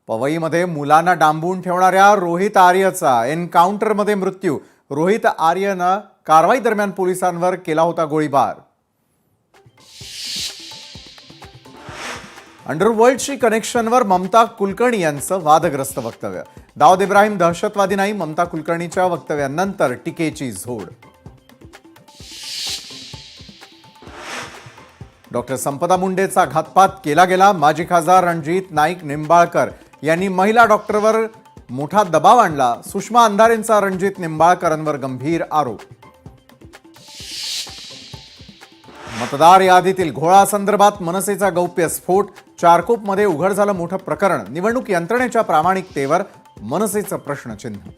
पवईमध्ये मुलांना डांबून ठेवणाऱ्या रोहित आर्यचा एन्काउंटरमध्ये मृत्यू। रोहित आर्यनं कारवाई दरम्यान पोलिसांवर केला होता गोळीबार। अंडरवर्ल्डशी कनेक्शनवर ममता कुलकर्णी यांचं वादग्रस्त वक्तव्य। दाऊद इब्राहिम दहशतवादी नाही, ममता कुलकर्णीच्या वक्तव्यानंतर टीकेची झोड। डॉक्टर संपदा मुंडेचा घातपात केला गेला। माजी खासदार रणजित नाईक निंबाळकर यांनी महिला डॉक्टरवर मोठा दबाव आणला। सुषमा अंधारेंचा रणजित निंबाळकरांवर गंभीर आरोप। मतदार यादीतील घोळासंदर्भात मनसेचा गौप्यस्फोट। चारकोपमध्ये उघड झालं मोठं प्रकरण। निवडणूक यंत्रणेच्या प्रामाणिकतेवर मनसेचं प्रश्नचिन्ह।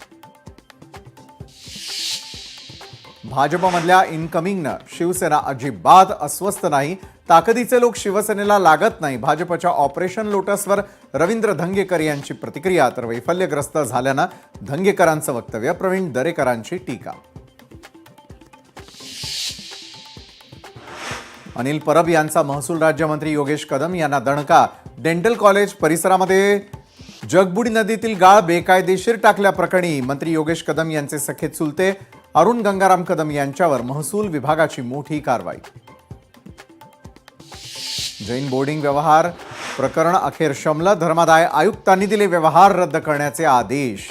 भाजपमधल्या इनकमिंगनं शिवसेना अजिबात अस्वस्थ नाही। ताकदीचे लोक शिवसेनेला लागत नाही। भाजपच्या ऑपरेशन लोटसवर रवींद्र धंगेकर यांची प्रतिक्रिया। तर वैफल्यग्रस्त झाल्यानं धंगेकरांचं वक्तव्य। प्रवीण दरेकरांची टीका। अनिल परब यांचा महसूल राज्यमंत्री योगेश कदम यांना दणका। डेंटल कॉलेज परिसरामध्ये जगबुडी नदीतील गाळ बेकायदेशीर टाकल्याप्रकरणी मंत्री योगेश कदम यांचे सखे चुलते अरुण गंगाराम कदम यांच्यावर महसूल विभागाची मोठी कारवाई। जैन बोर्डिंग व्यवहार प्रकरण अखेर शमलं। धर्मादाय आयुक्तांनी दिले व्यवहार रद्द करण्याचे आदेश।